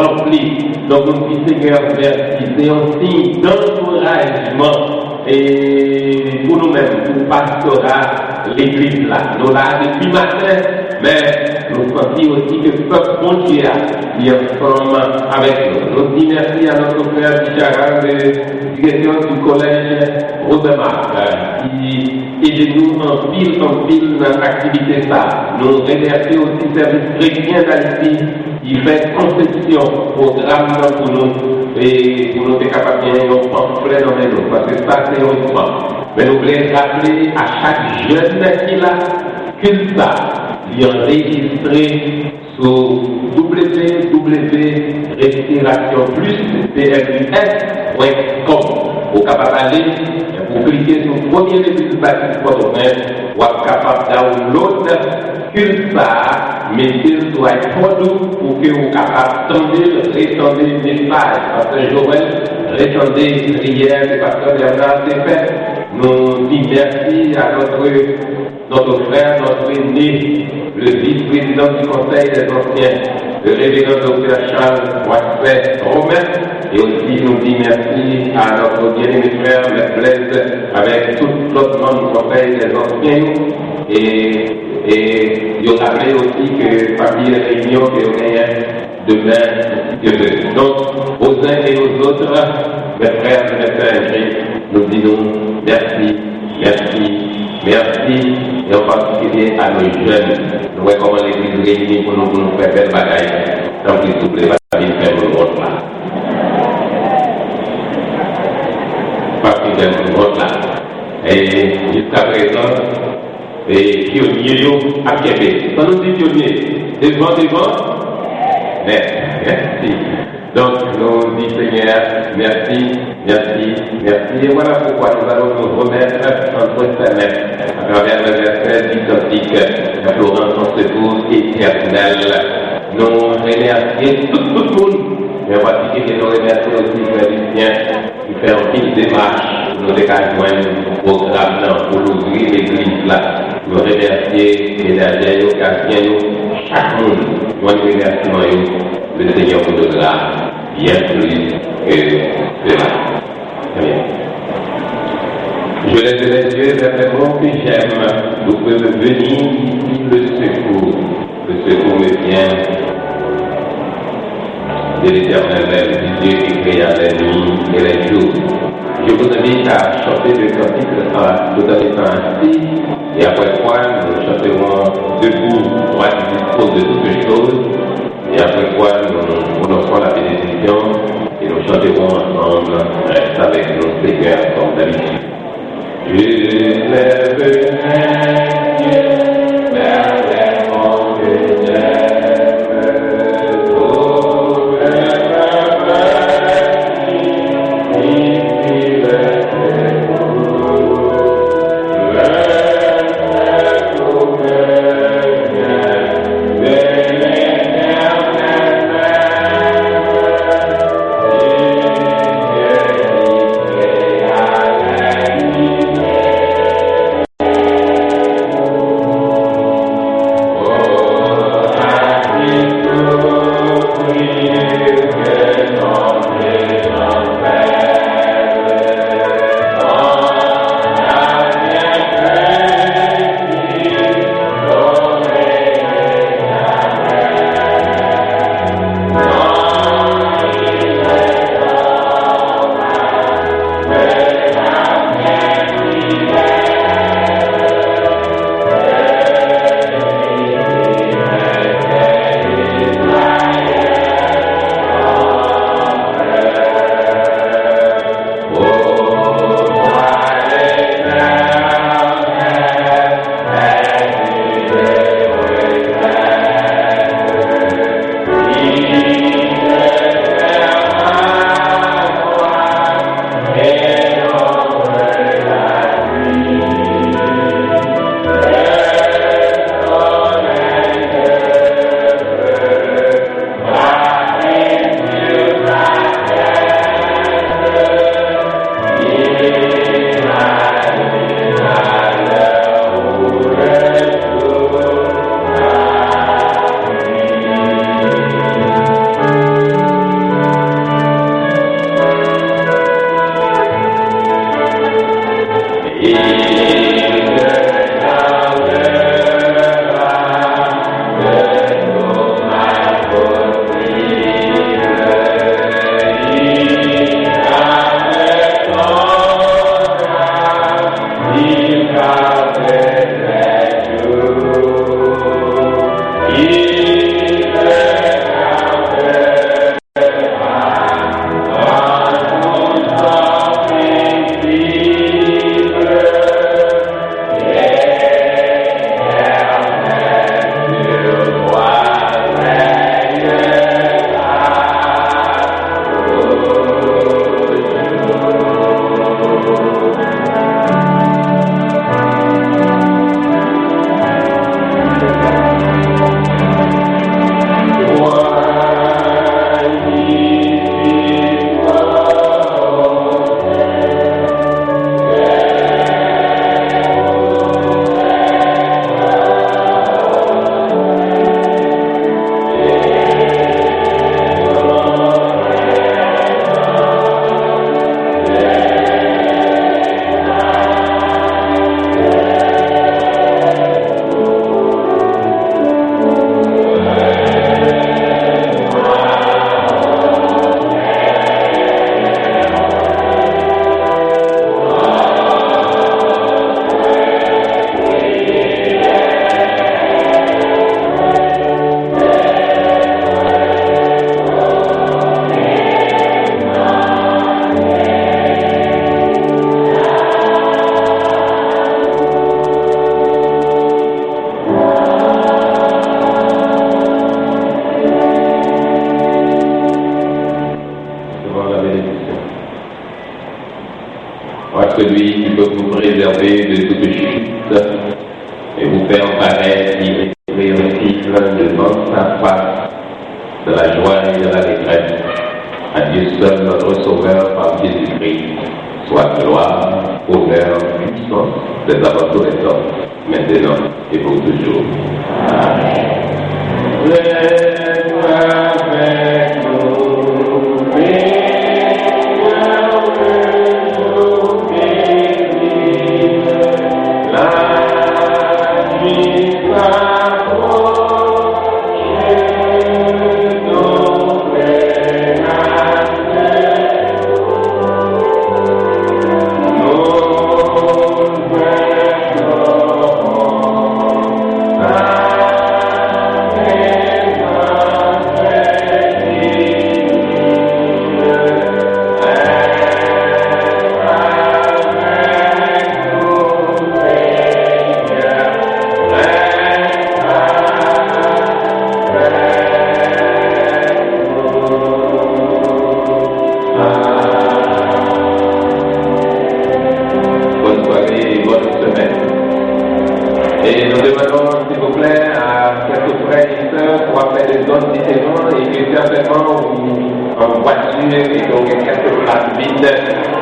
rempli. Donc, on dit Seigneur, merci. C'est un signe d'encouragement et pour nous-mêmes, pour le pastorat, l'église là. Nous là, depuis matin, mais nous sentons aussi que le peuple bon Dieu est ensemble avec nous. Nous disons merci à notre frère Bichara de direction du collège Rosemar qui aide nous en pile dans l'activité ça. Nous remercions aussi le service chrétien d'Haïti qui fait conception programme pour nous et pour nous être capables de faire un pamphlet dans les nous, parce que ça c'est un point. Mais nous voulons rappeler à chaque jeune qui est là que ça, il est enregistré sur www.respirationplus.com. Vous êtes capable d'aller, vous cliquez sur le premier épisode de Port-au-Prince, vous êtes capable de download ça, mettez sur iPhone pour que vous soyez capable d'étendre le message. Parce que Joël, rétendre prière, le pasteur Bernard, c'est fait. Nous disons merci à notre frère, notre aîné, le vice-président du Conseil des Anciens, le révérend Dr Charles Watford Romain, et aussi nous disons merci à notre bien-aimé frère, le Blaise, avec tout l'autre membre du Conseil des Anciens, et il rappelé aussi que parmi les réunions que nous avons demain, que demain. Donc, aux uns et aux autres, mes frères et mes sœurs, nous disons merci, merci, merci, et en particulier à nos jeunes. Nous voyons comment l'Église réunie pour nous faire belle bagaille. Donc, s'il vous plaît, pas de faire le monde là. Pas de faire le monde là. Et jusqu'à présent, les pionniers à Québec. Ça nous dit pionniers. Devant. Merci. Donc, nous disons Seigneur, merci. Et voilà pourquoi nous allons nous remettre entre sa main à travers le verset du cantique de Florence en secours éternel. Nous remercions tout le monde, mais en particulier nous remercions aussi les Christiens qui fait un petit démarche pour nous rejoindre au programme pour ouvrir l'église là. Nous remercions les derniers occasions, chaque monde, nous remercions le Seigneur pour nous grâce, bien plus que cela. Bien. Je lève les yeux vers le monde que j'aime, vous pouvez venir ici le secours. Le secours me vient de l'Éternel, du Dieu qui créa les nuits et les jours. Je vous invite à chanter le cantique tout en étant assis, et après quoi nous chanterons debout pour être dispose de toutes choses, et après quoi nous prononcerons la bénédiction et nous chanterons ensemble. Reste avec nous, Seigneur, comme d'habitude. Je lève les yeux vers les monts que j'aime. celui qui peut vous préserver de toute chute et vous faire paraître irréprochable devant sa face, de la joie et de l'allégresse. À Dieu seul, notre Sauveur, par Jésus-Christ, soit gloire, honneur, puissance, des avant tous les temps, maintenant et pour toujours. Amen.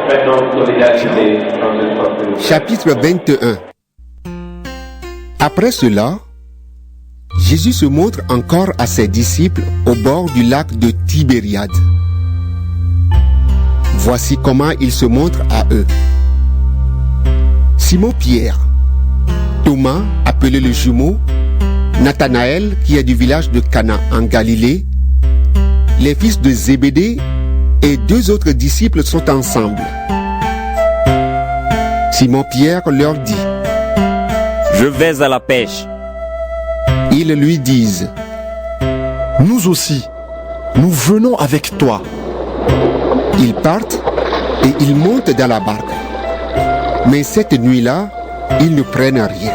Avec nous, Chapitre 21. Après cela, Jésus se montre encore à ses disciples au bord du lac de Tibériade. Voici comment il se montre à eux. Simon-Pierre, Thomas, appelé le jumeau, Nathanaël, qui est du village de Cana en Galilée, les fils de Zébédée et 2 autres disciples sont ensemble. Simon-Pierre leur dit: Je vais à la pêche. Ils lui disent: Nous aussi, nous venons avec toi. Ils partent et ils montent dans la barque. Mais cette nuit-là, ils ne prennent rien.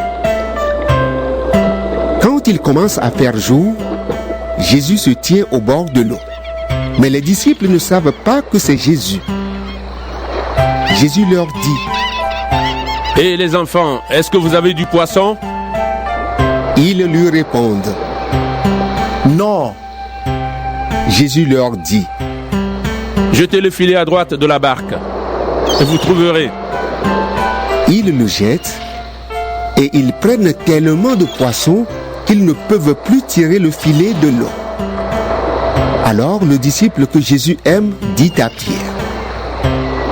Quand il commence à faire jour, Jésus se tient au bord de l'eau. Mais les disciples ne savent pas que c'est Jésus. Jésus leur dit: Et les enfants, est-ce que vous avez du poisson? Ils lui répondent: Non. Jésus leur dit: Jetez le filet à droite de la barque et vous trouverez. Ils le jettent et ils prennent tellement de poissons qu'ils ne peuvent plus tirer le filet de l'eau. Alors le disciple que Jésus aime dit à Pierre: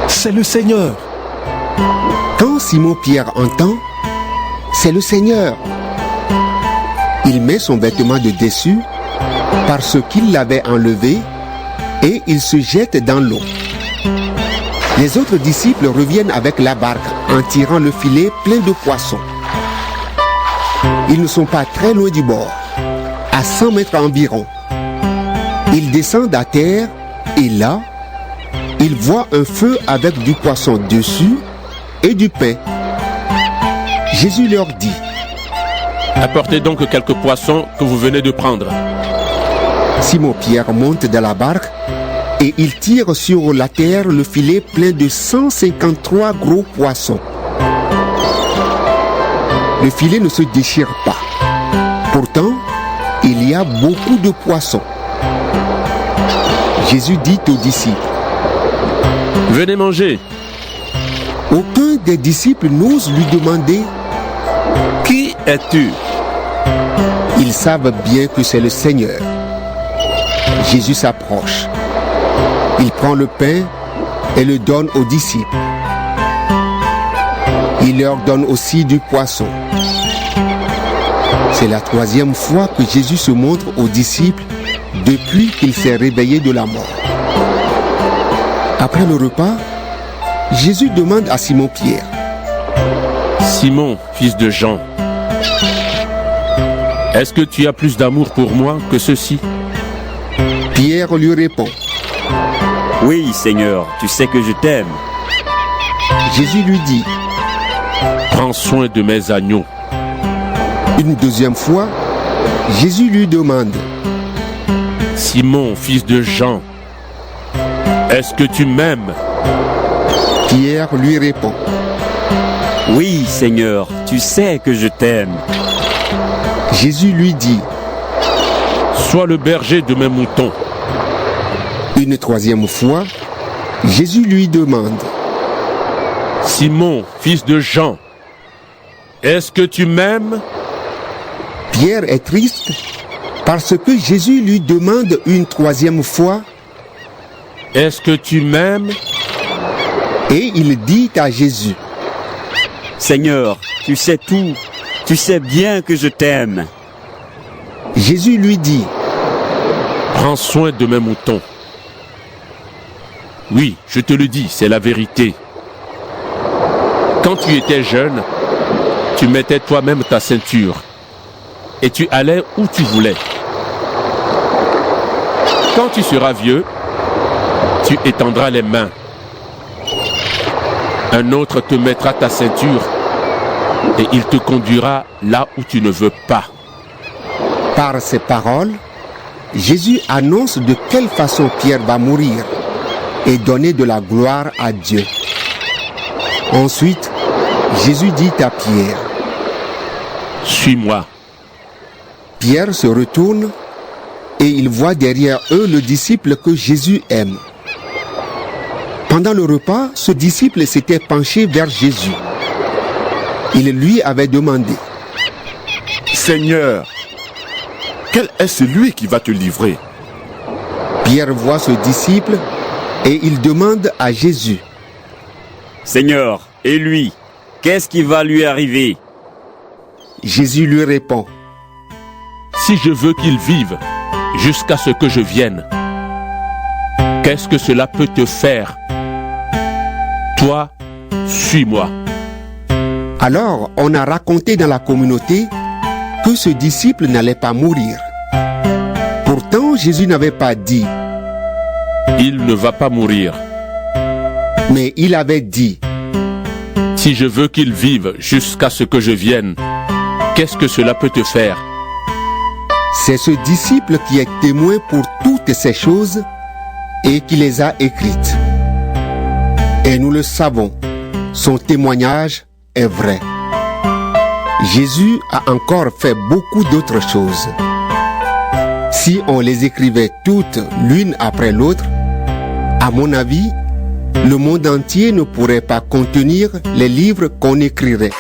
C'est le Seigneur. Quand Simon-Pierre entend, c'est le Seigneur. Il met son vêtement de dessus parce qu'il l'avait enlevé et il se jette dans l'eau. Les autres disciples reviennent avec la barque en tirant le filet plein de poissons. Ils ne sont pas très loin du bord, à 100 mètres environ. Ils descendent à terre et là, ils voient un feu avec du poisson dessus et du pain. Jésus leur dit: Apportez donc quelques poissons que vous venez de prendre. Simon-Pierre monte dans la barque et il tire sur la terre le filet plein de 153 gros poissons. Le filet ne se déchire pas. Pourtant, il y a beaucoup de poissons. Jésus dit aux disciples: Venez manger. Aucun des disciples n'ose lui demander: Qui es-tu? Ils savent bien que c'est le Seigneur. Jésus s'approche. Il prend le pain et le donne aux disciples. Il leur donne aussi du poisson. C'est la 3e fois que Jésus se montre aux disciples depuis qu'il s'est réveillé de la mort. Après le repas, Jésus demande à Simon-Pierre: Simon, fils de Jean, est-ce que tu as plus d'amour pour moi que ceci? Pierre lui répond: Oui, Seigneur, tu sais que je t'aime. Jésus lui dit: Prends soin de mes agneaux. Une 2e fois, Jésus lui demande: Simon, fils de Jean, est-ce que tu m'aimes? Pierre lui répond. Oui, Seigneur, tu sais que je t'aime. Jésus lui dit. Sois le berger de mes moutons. Une troisième fois, Jésus lui demande. Simon, fils de Jean, est-ce que tu m'aimes? Pierre est triste parce que Jésus lui demande une troisième fois. Est-ce que tu m'aimes? Et il dit à Jésus. Seigneur, tu sais tout. Tu sais bien que je t'aime. Jésus lui dit. Prends soin de mes moutons. Oui, je te le dis, c'est la vérité. Quand tu étais jeune, tu mettais toi-même ta ceinture et tu allais où tu voulais. Quand tu seras vieux, tu étendras les mains. Un autre te mettra ta ceinture et il te conduira là où tu ne veux pas. Par ces paroles, Jésus annonce de quelle façon Pierre va mourir et donner de la gloire à Dieu. Ensuite, Jésus dit à Pierre. Suis-moi. Pierre se retourne et il voit derrière eux le disciple que Jésus aime. Pendant le repas, ce disciple s'était penché vers Jésus. Il lui avait demandé. Seigneur, quel est celui qui va te livrer? Pierre voit ce disciple et il demande à Jésus. Seigneur, et lui, qu'est-ce qui va lui arriver? Jésus lui répond. Si je veux qu'il vive jusqu'à ce que je vienne, qu'est-ce que cela peut te faire? Toi, suis-moi. Alors, on a raconté dans la communauté que ce disciple n'allait pas mourir. Pourtant, Jésus n'avait pas dit. Il ne va pas mourir. Mais il avait dit. Si je veux qu'il vive jusqu'à ce que je vienne, qu'est-ce que cela peut te faire? C'est ce disciple qui est témoin pour toutes ces choses et qui les a écrites. Et nous le savons, son témoignage est vrai. Jésus a encore fait beaucoup d'autres choses. Si on les écrivait toutes l'une après l'autre, à mon avis, le monde entier ne pourrait pas contenir les livres qu'on écrirait.